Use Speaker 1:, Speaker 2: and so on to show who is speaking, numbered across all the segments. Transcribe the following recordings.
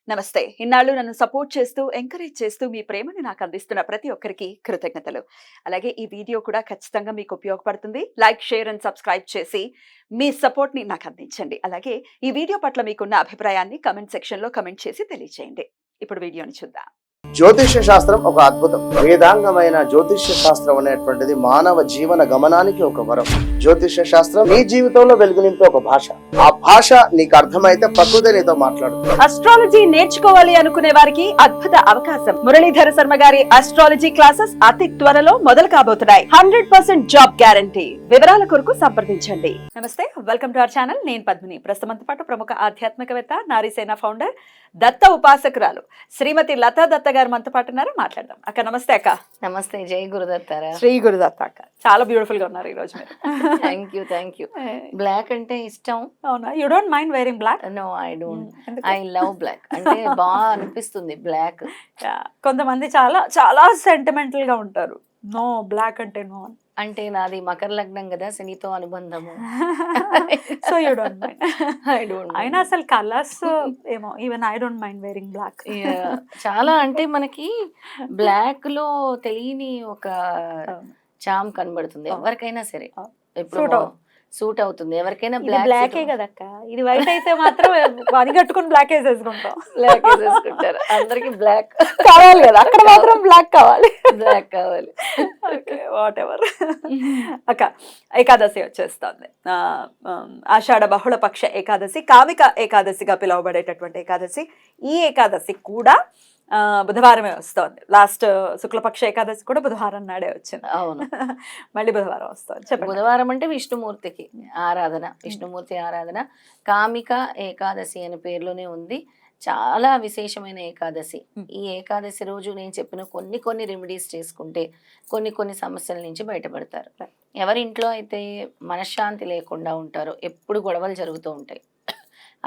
Speaker 1: నమస్తే. ఇన్నాళ్ళు నన్ను సపోర్ట్ చేస్తూ, ఎంకరేజ్ చేస్తూ మీ ప్రేమని నాకు అందిస్తున్న ప్రతి ఒక్కరికి కృతజ్ఞతలు. అలాగే ఈ వీడియో కూడా ఖచ్చితంగా మీకు ఉపయోగపడుతుంది. లైక్, షేర్ అండ్ సబ్స్క్రైబ్ చేసి మీ సపోర్ట్‌ని నాకు అందించండి. అలాగే ఈ వీడియో పట్ల మీకున్న అభిప్రాయాన్ని కామెంట్ సెక్షన్‌లో కామెంట్ చేసి తెలియజేయండి. ఇప్పుడు వీడియోని చూద్దాం.
Speaker 2: జ్యోతిష్య శాస్త్రం ఒక అద్భుతం. వేదాంగమైన జ్యోతిష్య శాస్త్రం అనేటువంటిది మానవ జీవన గమనానికి ఒక వరం. జ్యోతిష్య శాస్త్రం నీ జీవితంలో వెలుగునింపే ఒక భాష. ఆ భాష నీకు అర్థమైతే ప్రకృతి నీతో మాట్లాడుతుంది.
Speaker 1: అస్ట్రాలజీ నేర్చుకోవాలి అనుకునే వారికి అద్భుత అవకాశం. మురళీధర శర్మ గారి అస్ట్రాలజీ క్లాసెస్ అతి త్వరలో మొదలు కాబోతున్నాయి. 100% జాబ్ గ్యారంటీ. వివరాల కొరకు సంప్రదించండి. నమస్తే, వెల్కమ్ టు అవర్ ఛానల్. నేను పద్మిని. ప్రస్తుతంతో పాటు ప్రముఖ ఆధ్యాత్మికవేత్త, నారీసేన ఫౌండర్, దత్త ఉపాసకురాలు శ్రీమతి లతా దత్త గారు మనతో పాటు ఉన్నారు. మాట్లాడదాం. అక్క నమస్తే. అక్క
Speaker 3: నమస్తే. జై గురుదత్తారా.
Speaker 1: శ్రీ గురుదత్త. అక్క చాలా బ్యూటిఫుల్ గా ఉన్నారు ఈ రోజు మీరు.
Speaker 3: Thank you. బ్లాక్ అంటే ఇష్టం.
Speaker 1: అవునా? You don't mind wearing black?
Speaker 3: No, I don't. I love black. అంటే బాగా అనిపిస్తుంది బ్లాక్.
Speaker 1: కొంతమంది చాలా చాలా సెంటిమెంటల్ గా ఉంటారు. నో, బ్లాక్ అంటే నో.
Speaker 3: అంటే నాది మకర లగ్నం కదా, శనితో అనుబంధము.
Speaker 1: So you don't mind.
Speaker 3: I don't.
Speaker 1: అయినా అసలు కలర్స్ ఏమో, even I don't mind wearing black.
Speaker 3: చాలా అంటే మనకి బ్లాక్ లో తెలియని ఒక చామ్ కనబడుతుంది ఎవరికైనా సరే. ఇప్పుడు సూట్ అవుతుంది ఎవరికైనా.
Speaker 1: బ్లాకే కదక్క, ఇది వైట్ అయితే మాత్రం పని కట్టుకుని బ్లాక్ వేసేసుకుంటాం.
Speaker 3: బ్లాక్ వేసేసుకుంటారు. అందరికి బ్లాక్
Speaker 1: కావాలి కదా, అక్కడ మాత్రం బ్లాక్ కావాలి.
Speaker 3: బ్లాక్ కావాలి.
Speaker 1: What ever. అక్క, ఏకాదశి వచ్చేస్తుంది. ఆషాఢ బహుళ పక్ష ఏకాదశి, కామిక ఏకాదశిగా పిలువబడేటటువంటి ఏకాదశి. ఈ ఏకాదశి కూడా బుధవారమే వస్తోంది. లాస్ట్ శుక్లపక్ష ఏకాదశి కూడా బుధవారం నాడే వచ్చింది.
Speaker 3: అవును.
Speaker 1: మళ్ళీ బుధవారం వస్తుంది. చెప్పండి.
Speaker 3: బుధవారం అంటే విష్ణుమూర్తికి ఆరాధన, విష్ణుమూర్తి ఆరాధన. కామిక ఏకాదశి అనే పేర్లోనే ఉంది. చాలా విశేషమైన ఏకాదశి. ఈ ఏకాదశి రోజు నేను చెప్పిన కొన్ని రెమెడీస్ చేసుకుంటే కొన్ని సమస్యల నుంచి బయటపడతారు. ఎవరి ఇంట్లో అయితే మనశ్శాంతి లేకుండా ఉంటారో, ఎప్పుడు గొడవలు జరుగుతూ ఉంటాయి,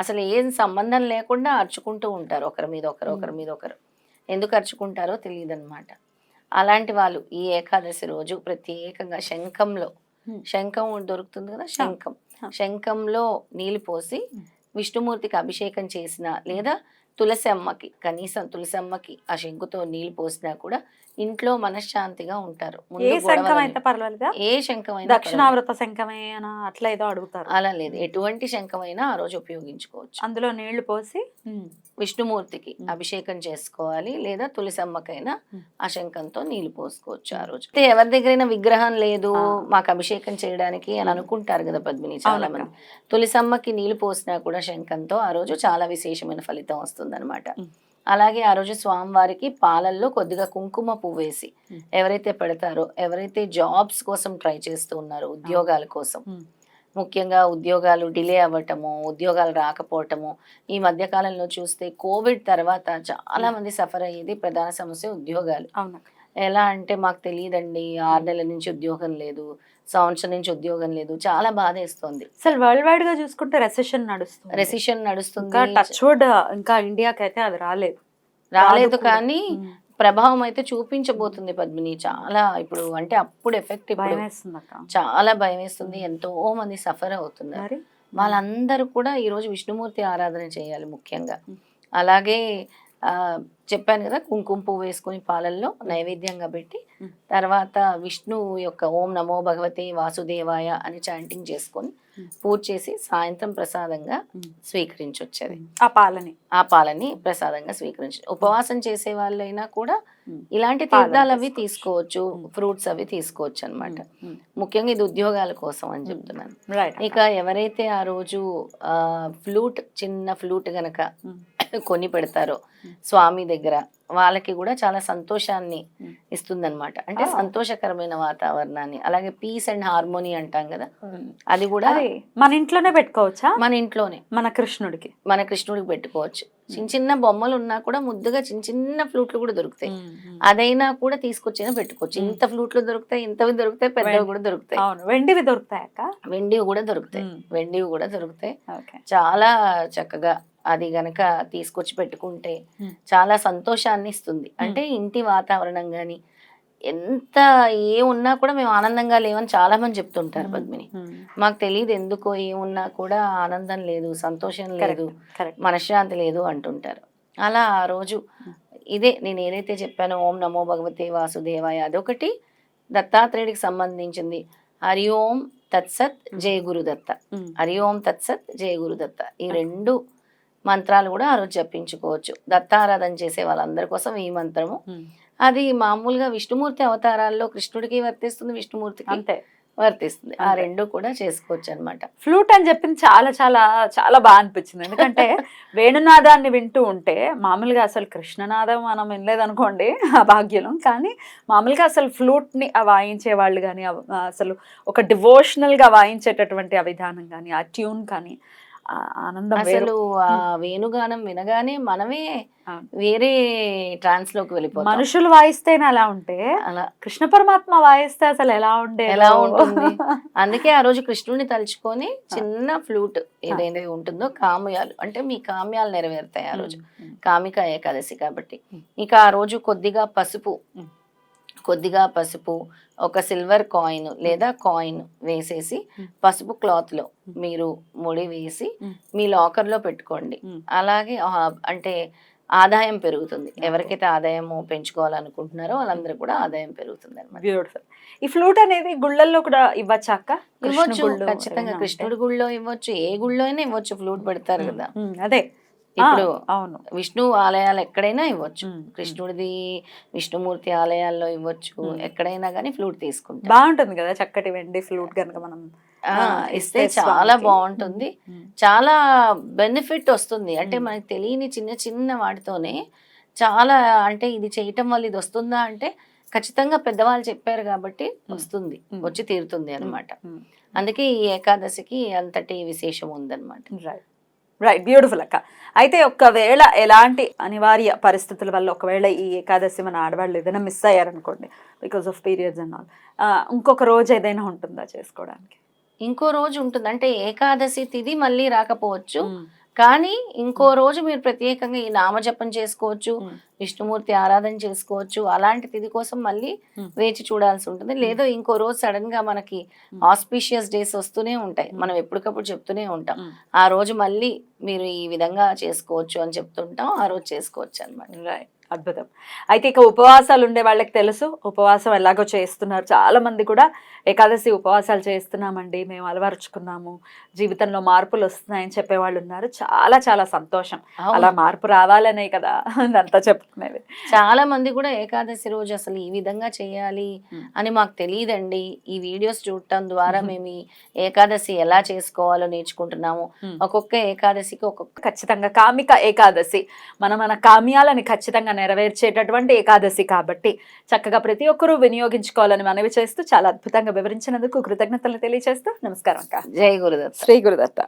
Speaker 3: అసలు ఏం సంబంధం లేకుండా అరుచుకుంటూ ఉంటారు, ఒకరి మీద ఒకరు ఎందుకు అరుచుకుంటారో తెలియదు అనమాట. అలాంటి వాళ్ళు ఈ ఏకాదశి రోజు ప్రత్యేకంగా శంఖం దొరుకుతుంది కదా, శంఖంలో నీళ్లు పోసి విష్ణుమూర్తికి అభిషేకం చేసిన, లేదా కనీసం తులసి అమ్మకి ఆ శంకుతో నీళ్లు పోసినా కూడా ఇంట్లో మనశ్శాంతిగా ఉంటారు.
Speaker 1: ఏ శంఖం అయితే పర్వాలేదా?
Speaker 3: ఏ శంఖమైనా,
Speaker 1: దక్షిణావృత శంఖమే అట్లా ఏదో అడుగుతారు.
Speaker 3: అలా లేదు, ఎటువంటి శంఖమైనా ఆ రోజు ఉపయోగించుకోవచ్చు.
Speaker 1: అందులో నీళ్లు పోసి
Speaker 3: విష్ణుమూర్తికి అభిషేకం చేసుకోవాలి, లేదా తులసమ్మకైనా ఆ శంఖంతో నీళ్లు పోసుకోవచ్చు ఆ రోజు. ఎవరి దగ్గరైనా విగ్రహం లేదు మాకు అభిషేకం చేయడానికి అని అనుకుంటారు కదా పద్మిని చాలా మంది. తులసమ్మకి నీళ్లు పోసినా కూడా శంఖంతో ఆ రోజు చాలా విశేషమైన ఫలితం వస్తుంది అనమాట. అలాగే ఆ రోజు స్వామివారికి పాలల్లో కొద్దిగా కుంకుమ పువ్వు వేసి ఎవరైతే పెడతారో, ఎవరైతే జాబ్స్ కోసం ట్రై చేస్తూ ఉన్నారో, ఉద్యోగాల కోసం, ముఖ్యంగా ఉద్యోగాలు డిలే అవ్వటము, ఉద్యోగాలు రాకపోవటము, ఈ మధ్యకాలంలో చూస్తే కోవిడ్ తర్వాత చాలా మంది సఫర్ అయ్యేది ప్రధాన సమస్య ఉద్యోగాలు. ఎలా అంటే మాకు తెలియదండి, 6 నెలల నుంచి ఉద్యోగం లేదు, సంవత్సరం నుంచి ఉద్యోగం లేదు, చాలా బాధ వేస్తుంది.
Speaker 1: అసలు వరల్డ్ వైడ్ గా చూసుకుంటే రెసెషన్ నడుస్తుంది. టచ్ వుడ్, ఇంకా ఇండియాకి అయితే అది రాలేదు
Speaker 3: కానీ ప్రభావం అయితే చూపించబోతుంది పద్మిని. చాలా ఇప్పుడు అంటే అప్పుడు ఎఫెక్ట్ చాలా భయం వేస్తుంది. ఎంతో మంది సఫర్ అవుతున్నారు. వాళ్ళందరూ కూడా ఈ రోజు విష్ణుమూర్తి ఆరాధన చేయాలి ముఖ్యంగా. అలాగే చెప్పాను కదా, కుంకుమ పువ్వు వేసుకుని పాలల్లో నైవేద్యంగా పెట్టి, తర్వాత విష్ణు యొక్క ఓం నమో భగవతే వాసుదేవాయ అని చాంటింగ్ చేసుకొని పూజ చేసి సాయంత్రం ప్రసాదంగా స్వీకరించొచ్చేది. ఆ పాలని ప్రసాదంగా స్వీకరించి, ఉపవాసం చేసే వాళ్ళైనా కూడా ఇలాంటి తీర్థాలు అవి తీసుకోవచ్చు, ఫ్రూట్స్ అవి తీసుకోవచ్చు అనమాట. ముఖ్యంగా ఇది ఉద్యోగాల కోసం అని చెప్తున్నాను. ఇక ఎవరైతే ఆ రోజు చిన్న ఫ్లూట్ గనక కొని పెడతారో స్వామి దగ్గర, వాళ్ళకి కూడా చాలా సంతోషాన్ని ఇస్తుందన్నమాట. అంటే సంతోషకరమైన వాతావరణాన్ని. అలాగే పీస్ అండ్ హార్మోనీ అంటాం కదా, అది కూడా
Speaker 1: మన ఇంట్లోనే పెట్టుకోవచ్చా?
Speaker 3: మన ఇంట్లోనే మన కృష్ణుడికి పెట్టుకోవచ్చు. చిన్న బొమ్మలు ఉన్నా కూడా ముద్దుగా చిన్న ఫ్లూట్లు కూడా దొరుకుతాయి. అదైనా కూడా తీసుకొచ్చైనా పెట్టుకోవచ్చు. ఇంత ఫ్లూట్లు దొరుకుతాయి, ఇంతవి దొరుకుతాయి, పెద్దవి కూడా దొరుకుతాయి.
Speaker 1: వెండివి దొరుకుతాయి,
Speaker 3: వెండివి కూడా దొరుకుతాయి. చాలా చక్కగా అది గనక తీసుకొచ్చి పెట్టుకుంటే చాలా సంతోషాన్ని ఇస్తుంది. అంటే ఇంటి వాతావరణం గాని ఎంత ఉన్నా కూడా మేము ఆనందంగా లేవని చాలా మంది చెప్తుంటారు పద్మిని. మాకు తెలియదు ఎందుకో, ఏమున్నా కూడా ఆనందం లేదు, సంతోషం లేదు, మనశ్శాంతి లేదు అంటుంటారు. అలా ఆ రోజు ఇదే నేను ఏదైతే చెప్పానో ఓం నమో భగవతే వాసుదేవాయ అదొకటి, దత్తాత్రేయుడికి సంబంధించింది హరి ఓం తత్సత్ జయ గురుదత్త, హరి ఓం తత్సత్ జయ గురుదత్త, ఈ 2 మంత్రాలు కూడా ఆ రోజు జపించుకోవచ్చు. దత్తారాధన చేసే వాళ్ళందరి కోసం ఈ మంత్రము. అది మామూలుగా విష్ణుమూర్తి అవతారాల్లో కృష్ణుడికి వర్తిస్తుంది, విష్ణుమూర్తికి
Speaker 1: అంతే
Speaker 3: వర్తిస్తుంది. ఆ 2 కూడా చేసుకోవచ్చు అనమాట.
Speaker 1: ఫ్లూట్ అని చెప్పింది చాలా చాలా చాలా బాగా అనిపించింది. ఎందుకంటే వేణునాదాన్ని వింటూ ఉంటే మామూలుగా అసలు కృష్ణనాదం మనం వినలేదనుకోండి ఆ భాగ్యం, కానీ మామూలుగా అసలు ఫ్లూట్ ని వాయించే వాళ్ళు కానీ అసలు ఒక డివోషనల్ గా వాయించేటటువంటి ఆ విధానం కానీ ఆ ట్యూన్ కానీ ఆనందం
Speaker 3: అసలు ఆ వేణుగానం వినగానే మనమే వేరే ట్రాన్స్ లోకి వెళ్ళిపోతాం.
Speaker 1: మనుషులు వాయిస్తేనే అలా ఉంటే
Speaker 3: అలా
Speaker 1: కృష్ణ పరమాత్మ వాయిస్తే అసలు ఎలా
Speaker 3: ఉంటుంది. అందుకే ఆ రోజు కృష్ణుడిని తలుచుకొని చిన్న ఫ్లూట్ ఏదైనా ఉంటుందో కామ్యాలు అంటే మీ కామ్యాలు నెరవేరుతాయి ఆ రోజు. కామిక ఏకాదశి కాబట్టి ఇక ఆ రోజు కొద్దిగా పసుపు ఒక సిల్వర్ కాయిన్ లేదా కాయిన్ వేసేసి పసుపు క్లాత్ లో మీరు ముడి వేసి మీ లాకర్ లో పెట్టుకోండి. అలాగే అంటే ఆదాయం పెరుగుతుంది. ఎవరికైతే ఆదాయం పెంచుకోవాలనుకుంటున్నారో వాళ్ళందరూ కూడా ఆదాయం పెరుగుతుంది అనమాట.
Speaker 1: బ్యూటిఫుల్. ఈ ఫ్లూట్ అనేది గుళ్ళల్లో కూడా ఇవ్వచ్చాక?
Speaker 3: ఇవ్వచ్చు, ఖచ్చితంగా. కృష్ణుడి గుళ్ళో ఇవ్వచ్చు, ఏ గుళ్ళో అయినా ఇవ్వచ్చు. ఫ్లూట్ పెడతారు కదా.
Speaker 1: అదే
Speaker 3: ఇప్పుడు
Speaker 1: అవును,
Speaker 3: విష్ణు ఆలయాలు ఎక్కడైనా ఇవ్వచ్చు, కృష్ణుడిది విష్ణుమూర్తి ఆలయాల్లో ఇవ్వచ్చు, ఎక్కడైనా కానీ ఫ్లూట్ తీసుకుంటాం.
Speaker 1: బాగుంటుంది కదా చక్కటి వెండి ఫ్లూట్ కనుక మనం
Speaker 3: ఇస్తే చాలా బాగుంటుంది. చాలా బెనిఫిట్ వస్తుంది. అంటే మనకి తెలియని చిన్న చిన్న వాటితోనే చాలా, అంటే ఇది చేయటం వల్ల ఇది వస్తుందా అంటే ఖచ్చితంగా పెద్దవాళ్ళు చెప్పారు కాబట్టి వస్తుంది, వచ్చి తీరుతుంది అనమాట. అందుకే ఈ ఏకాదశికి అంతటి విశేషం ఉందన్నమాట.
Speaker 1: రైట్, బ్యూటిఫుల్ అక్క. అయితే ఒకవేళ ఎలాంటి అనివార్య పరిస్థితుల వల్ల ఒకవేళ ఈ ఏకాదశి మన ఆడవాళ్ళు ఏదైనా మిస్ అయ్యారనుకోండి, because of periods and all, ఇంకొక రోజు ఏదైనా ఉంటుందా చేసుకోవడానికి?
Speaker 3: ఇంకో రోజు ఉంటుంది. అంటే ఏకాదశి తిథి మళ్ళీ రాకపోవచ్చు, కానీ ఇంకో రోజు మీరు ప్రత్యేకంగా ఈ నామజపం చేసుకోవచ్చు, విష్ణుమూర్తి ఆరాధన చేసుకోవచ్చు. అలాంటి తిథి కోసం మళ్ళీ వేచి చూడాల్సి ఉంటుంది. లేదో ఇంకో రోజు సడన్ గా మనకి ఆస్పిషియస్ డేస్ వస్తూనే ఉంటాయి, మనం ఎప్పటికప్పుడు చెప్తూనే ఉంటాం. ఆ రోజు మళ్ళీ మీరు ఈ విధంగా చేసుకోవచ్చు అని చెప్తుంటాం, ఆ రోజు చేసుకోవచ్చు అనమాట.
Speaker 1: రైట్, అద్భుతం. అయితే ఇక ఉపవాసాలు ఉండే వాళ్ళకి తెలుసు, ఉపవాసం ఎలాగో చేస్తున్నారు. చాలా మంది కూడా ఏకాదశి ఉపవాసాలు చేస్తున్నామండి, మేము అలవరుచుకున్నాము, జీవితంలో మార్పులు వస్తున్నాయని చెప్పేవాళ్ళు ఉన్నారు. చాలా చాలా సంతోషం. అలా మార్పు రావాలనే కదా అంతా చెప్తున్నది.
Speaker 3: చాలా మంది కూడా ఏకాదశి రోజు అసలు ఈ విధంగా చేయాలి అని మాకు తెలియదండి, ఈ వీడియోస్ చూడటం ద్వారా మేము ఈ ఏకాదశి ఎలా చేసుకోవాలో నేర్చుకుంటున్నాము. ఒక్కొక్క ఏకాదశికి ఒక్కొక్క,
Speaker 1: ఖచ్చితంగా కామిక ఏకాదశి మన కామ్యాలని ఖచ్చితంగా నెరవేర్చేటటువంటి ఏకాదశి కాబట్టి చక్కగా ప్రతి ఒక్కరూ వినియోగించుకోవాలని మనవి చేస్తూ చాలా అద్భుతంగా వివరించినందుకు కృతజ్ఞతలు తెలియజేస్తూ నమస్కారం అక్క.
Speaker 3: జై గురుదత్త.
Speaker 1: శ్రీ గురుదత్త.